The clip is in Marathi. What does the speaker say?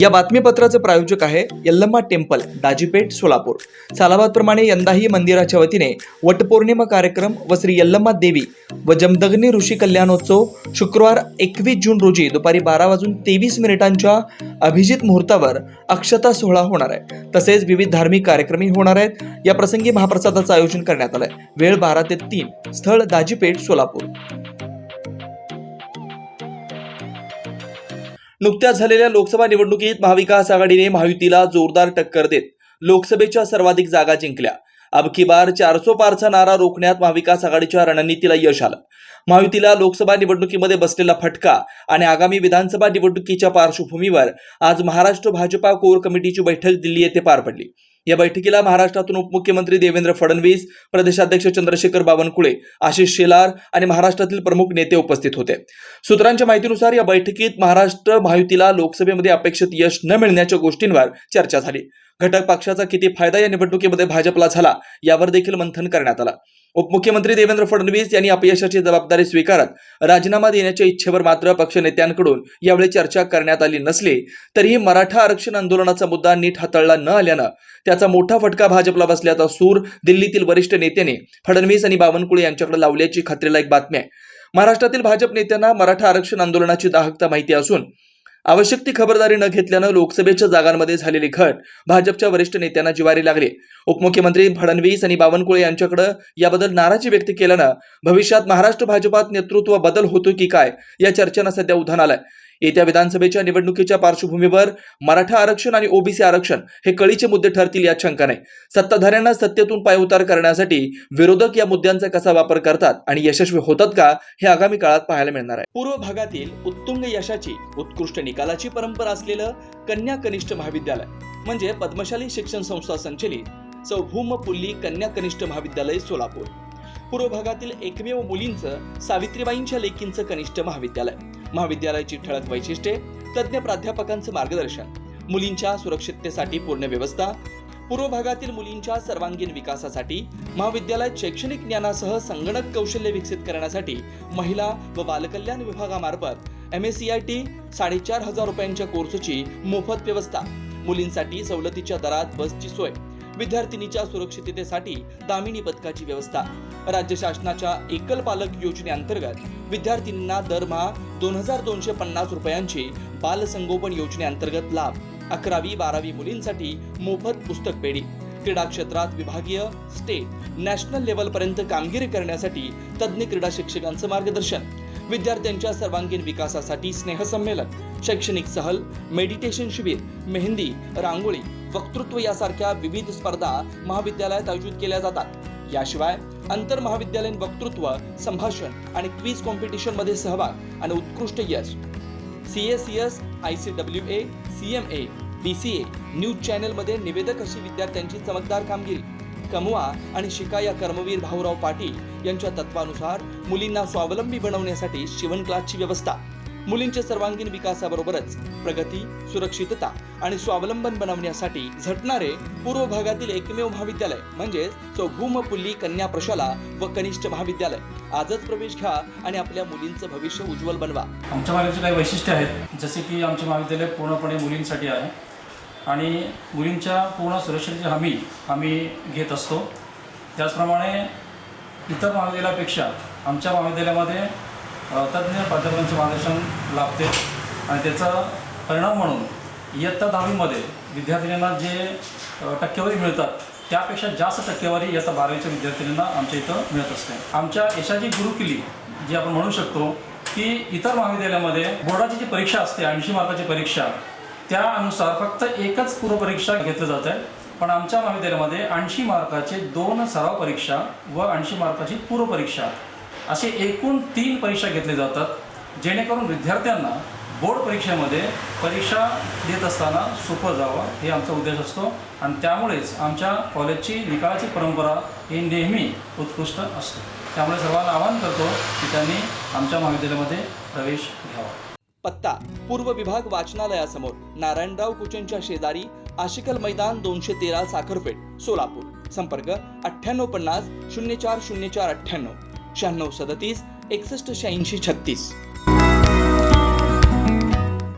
या बातमीपत्राचे प्रायोजक आहे यल्लम्मा टेम्पल, दाजीपेठ, सोलापूर। सालाबादप्रमाणे यंदाही मंदिराच्या वतीने वटपौर्णिमा कार्यक्रम व श्री यल्लम्मा देवी व जमदग्नी ऋषी कल्याणोत्सव शुक्रवार 21 जून रोजी दुपारी 12:23 अभिजित मुहूर्तावर अक्षता सोहळा होणार आहे। तसेच विविध धार्मिक कार्यक्रमही होणार आहेत। या प्रसंगी महाप्रसादाचं आयोजन करण्यात आलंय। वेळ 12 ते 3, स्थळ दाजीपेठ, सोलापूर। नुकत्याच झालेल्या लोकसभा निवडणुकीत महाविकास आघाडीने महायुतीला जोरदार टक्कर देत लोकसभेच्या सर्वाधिक जागा जिंकल्या। अब की बार 400 पारचा नारा रोखण्यात महाविकास आघाडीच्या रणनीतीला यश आलं। महायुतीला लोकसभा निवडणुकीमध्ये बसलेला फटका आणि आगामी विधानसभा निवडणुकीच्या पार्श्वभूमीवर आज महाराष्ट्र भाजपा कोर कमिटीची बैठक दिल्ली येथे पार पडली। या बैठकीला महाराष्ट्रातून उपमुख्यमंत्री देवेंद्र फडणवीस, प्रदेशाध्यक्ष चंद्रशेखर बावनकुळे, आशिष शेलार आणि महाराष्ट्रातील प्रमुख नेते उपस्थित होते। सूत्रांच्या माहितीनुसार या बैठकीत महाराष्ट्र महायुतीला लोकसभेमध्ये अपेक्षित यश न मिळण्याच्या गोष्टींवर चर्चा झाली। घटक पक्षाचा किती फायदा या निवडणुकीमध्ये भाजपला झाला यावर देखील मंथन करण्यात आलं। उपमुख्यमंत्री देवेंद्र फडणवीस यांनी अपयशाची जबाबदारी स्वीकारत राजीनामा देण्याच्या इच्छेवर मात्र पक्ष नेत्यांकडून यावेळी चर्चा करण्यात आली नसली तरीही मराठा आरक्षण आंदोलनाचा मुद्दा नीट हाताळला न आल्यानं त्याचा मोठा फटका भाजपला बसल्याचा सूर दिल्लीतील वरिष्ठ नेत्याने फडणवीस आणि बावनकुळे यांच्याकडे लावल्याची खात्रीलायक बातमी आहे। महाराष्ट्रातील भाजप नेत्यांना मराठा आरक्षण आंदोलनाची दाहकता माहिती असून आवश्यक ती खबरदारी न घेतल्यानं लोकसभेच्या जागांमध्ये झालेली घट भाजपच्या वरिष्ठ नेत्यांना जिवारी लागली। उपमुख्यमंत्री फडणवीस आणि बावनकुळे यांच्याकडे याबद्दल नाराजी व्यक्त केल्यानं भविष्यात महाराष्ट्र भाजपात नेतृत्व बदल होतो की काय या चर्चांना सध्या उधाण आलंय। येत्या विधानसभेच्या निवडणुकीच्या पार्श्वभूमीवर मराठा आरक्षण आणि ओबीसी आरक्षण हे कळीचे मुद्दे ठरतील यात शंका नाही। सत्ताधाऱ्यांना सत्तेतून पायउतार करण्यासाठी विरोधक या मुद्द्यांचा कसा वापर करतात आणि यशस्वी होतात का हे आगामी काळात पाहायला मिळणार आहे। पूर्व भागातील उत्तुंग यशाची उत्कृष्ट निकालाची परंपरा असलेलं कन्या कनिष्ठ महाविद्यालय म्हणजे पद्मशाली शिक्षण संस्था संचलित सौभूम पुल्ली कन्या कनिष्ठ महाविद्यालय, सोलापूर। पूर्व भागातील एकमेव मुलींचं सावित्रीबाईंच्या लेकींचं कनिष्ठ महाविद्यालय। महाविद्यालयाची ठळक वैशिष्ट्ये: तज्ञ प्राध्यापकांचं मार्गदर्शन, मुलींच्या सुरक्षिततेसाठी पूर्ण व्यवस्था, पूर्व भागातील मुलींच्या सर्वांगीण विकासासाठी महाविद्यालयात शैक्षणिक ज्ञानासह संगणक कौशल्य विकसित करण्यासाठी महिला व बालकल्याण विभागामार्फत MSCIT 4,500 रुपयांच्या कोर्सची मोफत व्यवस्था, मुलींसाठी सवलतीच्या दरात बसची सोय, विद्यार्थिनीच्या सुरक्षिततेसाठी दामिनी पथकाची व्यवस्था, राज्य शासनाच्या एकल पालक योजनेअंतर्गत विद्यार्थिनींना दरमहा 2,250 रुपयांची बालसंगोपन योजनेअंतर्गत लाभ, 11वी-12वी मुलींसाठी मोफत पुस्तक पेढी, क्रीडा क्षेत्रात विभागीय, स्टेट, नॅशनल लेव्हलपर्यंत कामगिरी करण्यासाठी तज्ञ क्रीडा शिक्षकांचं मार्गदर्शन, विद्यार्थ्यांच्या सर्वांगीण विकासासाठी स्नेहसंमेलन, शैक्षणिक सहल, मेडिटेशन शिबिर, मेहंदी, रांगोळी, वक्तृत्व यासारख्या विविध स्पर्धा महाविद्यालयात आयोजित केल्या जातात। याशिवाय आंतर महाविद्यालयीन वक्तृत्व, संभाषण आणि क्विज कॉम्पिटिशन मध्ये सहभाग आणि उत्कृष्ट यश, CACS, ICWA, CMA, DCA, news channel मध्ये निवेदक अशी विद्यार्थ्यांची चमकदार कामगिरी, कमवा आणि शिका या कर्मवीर भाऊराव पाटील यांच्या तत्वानुसार मुलींना स्वावलंबी बनवण्यासाठी शिवण क्लासची व्यवस्था, मुलींच्या सर्वांगीण विकासाबरोबरच प्रगती, सुरक्षितता आणि स्वावलंबन बनवण्यासाठी झटणारे पूर्व भागातील एकमेव महाविद्यालय म्हणजे सौभूम पुल्ली कन्या प्रशाला व कनिष्ठ महाविद्यालय। आजच प्रवेश घ्या आणि आपल्या मुलींचं भविष्य उज्ज्वल बनवा। आमच्या महाविद्यालयाची काही वैशिष्ट्ये आहेत, जसे की आमचे महाविद्यालय पूर्णपणे मुलींसाठी आहे आणि मुलींच्या पूर्ण सुरक्षेची हमी आम्ही घेत असतो। त्याचप्रमाणे इतर महाविद्यालयापेक्षा आमच्या महाविद्यालयामध्ये तज्ञ प्राध्यापकांचे मार्गदर्शन लाभते आणि त्याचा परिणाम म्हणून इयत्ता 10वीमध्ये विद्यार्थिनींना जे टक्केवारी मिळतात त्यापेक्षा जास्त टक्केवारी इयत्ता 12वीच्या विद्यार्थिनींना आमच्या इथं मिळत असते। आमच्या यशाची गुरुकिल्ली जी आपण म्हणू शकतो की इतर महाविद्यालयामध्ये बोर्डाची जी परीक्षा असते 80 मार्काची परीक्षा, त्यानुसार फक्त एकच पूर्वपरीक्षा घेतली जाते, पण आमच्या महाविद्यालयामध्ये 80 मार्काचे 2 सराव परीक्षा व 80 मार्काची पूर्वपरीक्षा असे एकूण 3 परीक्षा घेतल्या जातात, जेणेकरून विद्यार्थ्यांना बोर्ड परीक्षेमध्ये परीक्षा देत असताना सोपं जावं हे आमचा उद्देश असतो आणि त्यामुळेच आमच्या कॉलेजची निकालाची परंपरा ही नेहमी उत्कृष्ट असते। त्यामुळे सर्वांना आवाहन करतो की त्यांनी आमच्या महाविद्यालयामध्ये प्रवेश घ्यावा। पत्ता: पूर्व विभाग वाचनालयासमोर, नारायणराव कुचनच्या शेजारी, आशिकल मैदान, 213 साखरपेठ, सोलापूर। संपर्क: 9850 040498 9637 618636।